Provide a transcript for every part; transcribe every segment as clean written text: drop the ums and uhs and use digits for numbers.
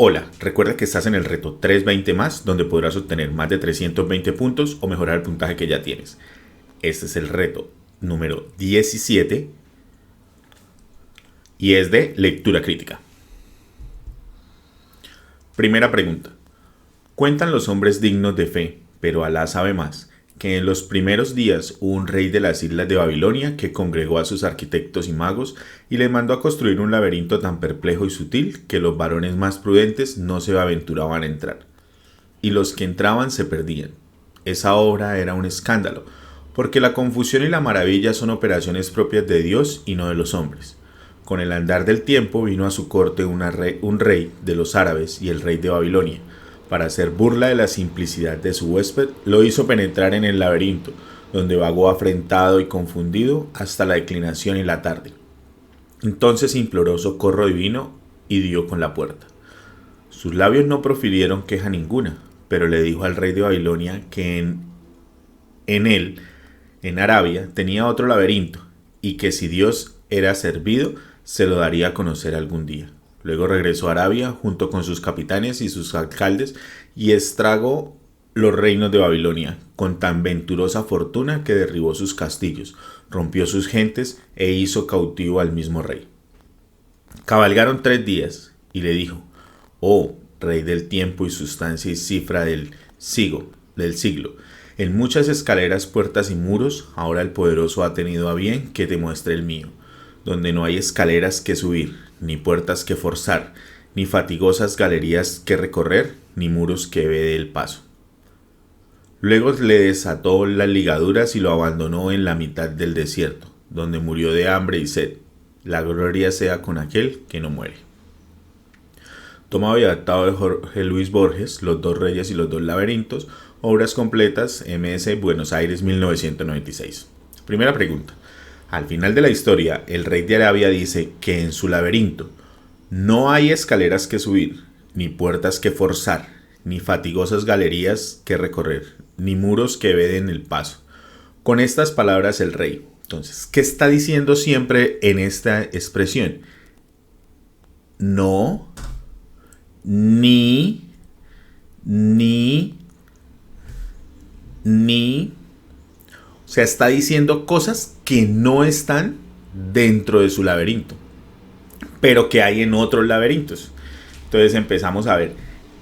Hola, recuerda que estás en el reto 320 más, donde podrás obtener más de 320 puntos o mejorar el puntaje que ya tienes. Este es el reto número 17 y es de lectura crítica. Primera pregunta. Cuentan los hombres dignos de fe, pero Alá sabe más, que en los primeros días hubo un rey de las islas de Babilonia que congregó a sus arquitectos y magos y les mandó a construir un laberinto tan perplejo y sutil que los varones más prudentes no se aventuraban a entrar. Y los que entraban se perdían. Esa obra era un escándalo, porque la confusión y la maravilla son operaciones propias de Dios y no de los hombres. Con el andar del tiempo vino a su corte un rey de los árabes y el rey de Babilonia. Para hacer burla de la simplicidad de su huésped, lo hizo penetrar en el laberinto, donde vagó afrentado y confundido hasta la declinación y la tarde. Entonces imploró socorro divino y dio con la puerta. Sus labios no profirieron queja ninguna, pero le dijo al rey de Babilonia que en Arabia, tenía otro laberinto, y que si Dios era servido, se lo daría a conocer algún día. Luego regresó a Arabia junto con sus capitanes y sus alcaldes y estragó los reinos de Babilonia con tan venturosa fortuna que derribó sus castillos, rompió sus gentes e hizo cautivo al mismo rey. Cabalgaron 3 días y le dijo: Oh, rey del tiempo y sustancia y cifra del siglo, en muchas escaleras, puertas y muros, ahora el poderoso ha tenido a bien que te muestre el mío, donde no hay escaleras que subir, ni puertas que forzar, ni fatigosas galerías que recorrer, ni muros que vede el paso. Luego le desató las ligaduras y lo abandonó en la mitad del desierto, donde murió de hambre y sed. La gloria sea con aquel que no muere. Tomado y adaptado de Jorge Luis Borges, Los dos reyes y los dos laberintos, obras completas, MS, Buenos Aires, 1996. Primera pregunta. Al final de la historia, el rey de Arabia dice que en su laberinto no hay escaleras que subir, ni puertas que forzar, ni fatigosas galerías que recorrer, ni muros que veden el paso. Con estas palabras el rey. Entonces, ¿qué está diciendo siempre en esta expresión? No, ni, o sea, está diciendo cosas que no están dentro de su laberinto, pero que hay en otros laberintos. Entonces empezamos a ver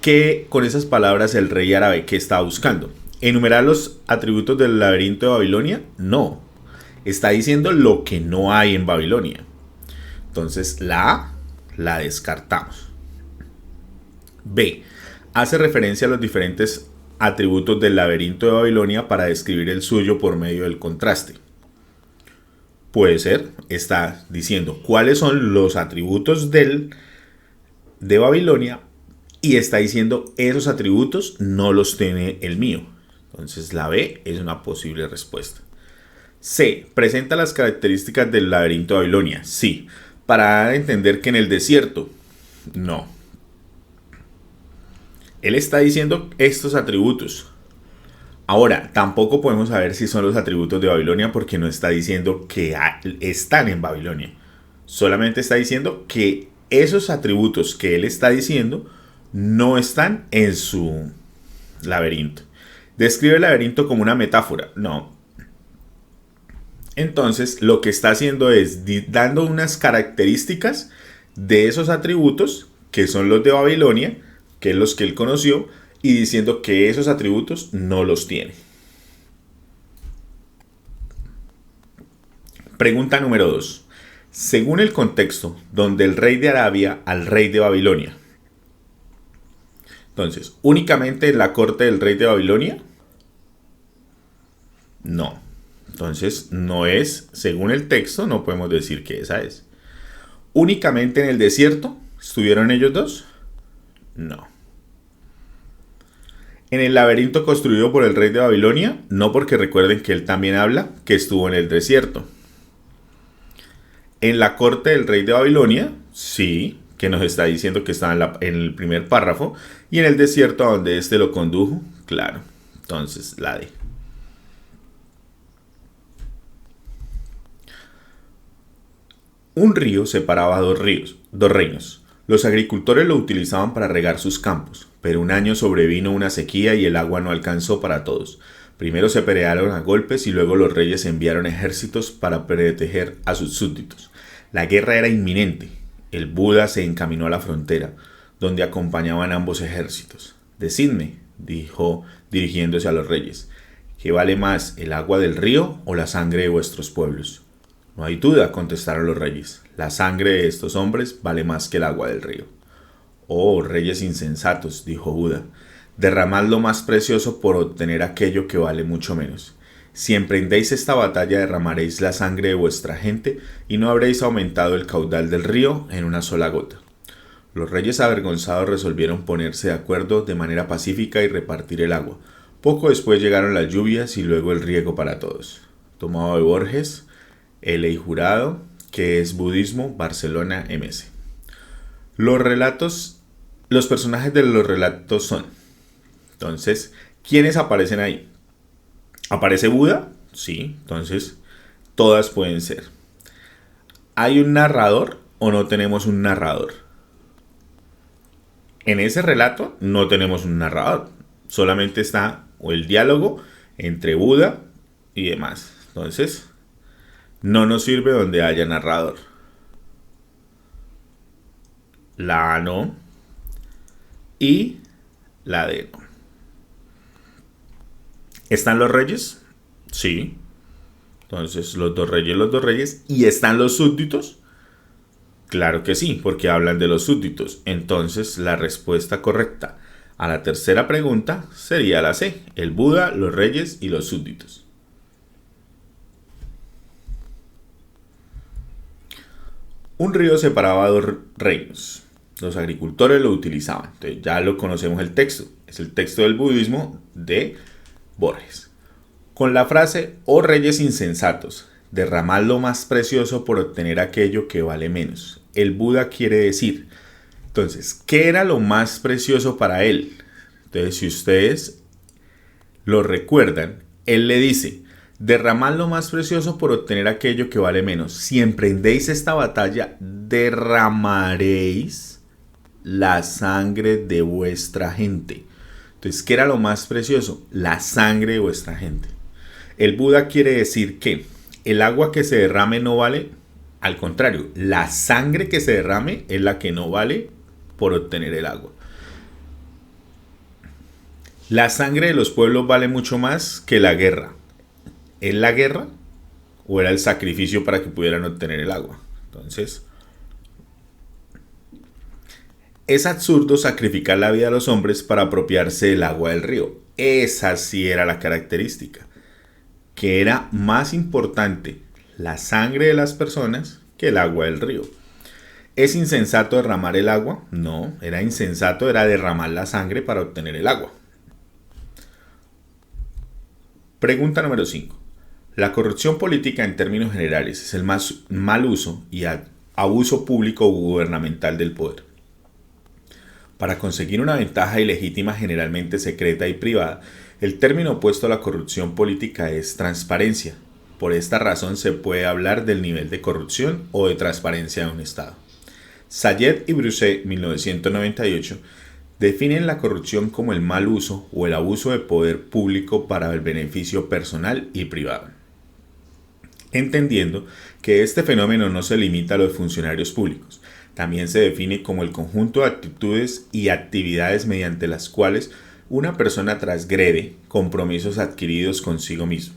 que con esas palabras el rey árabe, ¿qué está buscando? ¿Enumerar los atributos del laberinto de Babilonia? No. Está diciendo lo que no hay en Babilonia. Entonces la A la descartamos. B. Hace referencia a los diferentes atributos del laberinto de Babilonia para describir el suyo por medio del contraste. Puede ser, está diciendo cuáles son los atributos de Babilonia y está diciendo esos atributos no los tiene el mío. Entonces la B es una posible respuesta. C. Presenta las características del laberinto de Babilonia. Sí. Para dar a entender que en el desierto, no. Él está diciendo estos atributos. Ahora, tampoco podemos saber si son los atributos de Babilonia porque no está diciendo que están en Babilonia. Solamente está diciendo que esos atributos que él está diciendo no están en su laberinto. Describe el laberinto como una metáfora. No. Entonces, lo que está haciendo es dando unas características de esos atributos que son los de Babilonia, que es los que él conoció, y diciendo que esos atributos no los tiene. Pregunta número 2. Según el contexto, donde el rey de Arabia al rey de Babilonia. Entonces, ¿únicamente en la corte del rey de Babilonia? No. Entonces, no es, según el texto, no podemos decir que esa es. ¿Únicamente en el desierto estuvieron ellos dos? No. En el laberinto construido por el rey de Babilonia, no, porque recuerden que él también habla que estuvo en el desierto. En la corte del rey de Babilonia, sí, que nos está diciendo que estaba en el primer párrafo, y en el desierto a donde éste lo condujo, claro. Entonces, la D. Un río separaba dos reinos. Los agricultores lo utilizaban para regar sus campos, pero un año sobrevino una sequía y el agua no alcanzó para todos. Primero se pelearon a golpes y luego los reyes enviaron ejércitos para proteger a sus súbditos. La guerra era inminente. El Buda se encaminó a la frontera, donde acompañaban ambos ejércitos. Decidme, dijo dirigiéndose a los reyes, ¿qué vale más, el agua del río o la sangre de vuestros pueblos? No hay duda, contestaron los reyes. La sangre de estos hombres vale más que el agua del río. Oh, reyes insensatos, dijo Buda, derramad lo más precioso por obtener aquello que vale mucho menos. Si emprendéis esta batalla derramaréis la sangre de vuestra gente y no habréis aumentado el caudal del río en una sola gota. Los reyes avergonzados resolvieron ponerse de acuerdo de manera pacífica y repartir el agua. Poco después llegaron las lluvias y luego el riego para todos. Tomado de Borges, L. y Jurado, que es Budismo, Barcelona, MS. Los personajes de los relatos son, entonces, ¿quiénes aparecen ahí? ¿Aparece Buda? Sí, entonces, todas pueden ser. ¿Hay un narrador o no tenemos un narrador? En ese relato no tenemos un narrador, solamente está el diálogo entre Buda y demás. Entonces, no nos sirve donde haya narrador. La A no y la D no. ¿Están los reyes? Sí. Entonces, los dos reyes. ¿Y están los súbditos? Claro que sí, porque hablan de los súbditos. Entonces, la respuesta correcta a la tercera pregunta sería la C, el Buda, los reyes y los súbditos. Un río separaba dos reinos. Los agricultores lo utilizaban. Entonces ya lo conocemos el texto. Es el texto del budismo de Borges. Con la frase, oh reyes insensatos, derramad lo más precioso por obtener aquello que vale menos. El Buda quiere decir, entonces, ¿qué era lo más precioso para él? Entonces, si ustedes lo recuerdan, él le dice, derramad lo más precioso por obtener aquello que vale menos. Si emprendéis esta batalla, derramaréis la sangre de vuestra gente. Entonces, ¿qué era lo más precioso? La sangre de vuestra gente. El Buda quiere decir que el agua que se derrame no vale, al contrario, la sangre que se derrame es la que no vale por obtener el agua. La sangre de los pueblos vale mucho más que la guerra. ¿Es la guerra o era el sacrificio para que pudieran obtener el agua? Entonces, es absurdo sacrificar la vida de los hombres para apropiarse del agua del río. Esa sí era la característica, que era más importante la sangre de las personas que el agua del río. ¿Es insensato derramar el agua? No, era insensato, era derramar la sangre para obtener el agua. Pregunta número 5. La corrupción política en términos generales es el mal uso y abuso público o gubernamental del poder. Para conseguir una ventaja ilegítima generalmente secreta y privada, el término opuesto a la corrupción política es transparencia. Por esta razón se puede hablar del nivel de corrupción o de transparencia de un Estado. Sayed y Broussais, 1998, definen la corrupción como el mal uso o el abuso de poder público para el beneficio personal y privado, entendiendo que este fenómeno no se limita a los funcionarios públicos. También se define como el conjunto de actitudes y actividades mediante las cuales una persona transgrede compromisos adquiridos consigo mismo,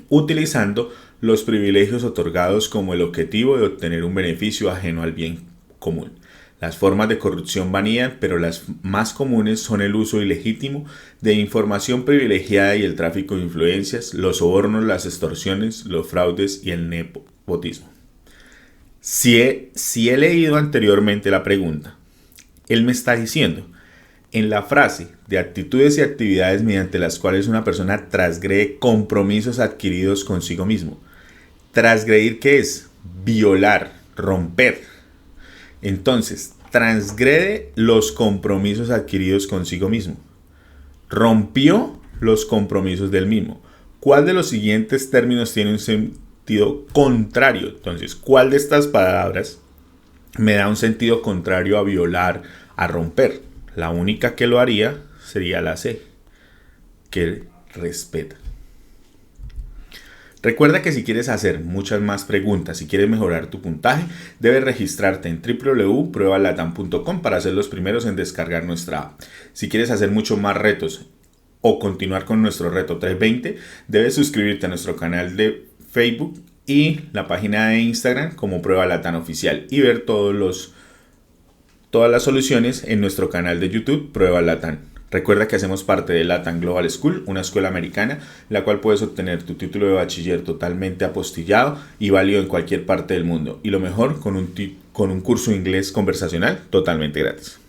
utilizando los privilegios otorgados como el objetivo de obtener un beneficio ajeno al bien común. Las formas de corrupción varían, pero las más comunes son el uso ilegítimo de información privilegiada y el tráfico de influencias, los sobornos, las extorsiones, los fraudes y el nepotismo. Si he leído anteriormente la pregunta, él me está diciendo, en la frase de actitudes y actividades mediante las cuales una persona transgrede compromisos adquiridos consigo mismo. ¿Transgredir qué es? Violar, romper. Entonces, transgrede los compromisos adquiridos consigo mismo. Rompió los compromisos del mismo. ¿Cuál de los siguientes términos tiene un sentido contrario? Entonces, ¿cuál de estas palabras me da un sentido contrario a violar, a romper. La única que lo haría sería la C, que respeta. Recuerda que si quieres hacer muchas más preguntas, si quieres mejorar tu puntaje, debes registrarte en www.pruebalatam.com para ser los primeros en descargar nuestra app. Si quieres hacer muchos más retos o continuar con nuestro reto 320, debes suscribirte a nuestro canal de Facebook y la página de Instagram como Prueba Latam Oficial y ver todas las soluciones en nuestro canal de YouTube Prueba Latam. Recuerda que hacemos parte de Latam Global School, una escuela americana, en la cual puedes obtener tu título de bachiller totalmente apostillado y válido en cualquier parte del mundo. Y lo mejor, con un curso de inglés conversacional totalmente gratis.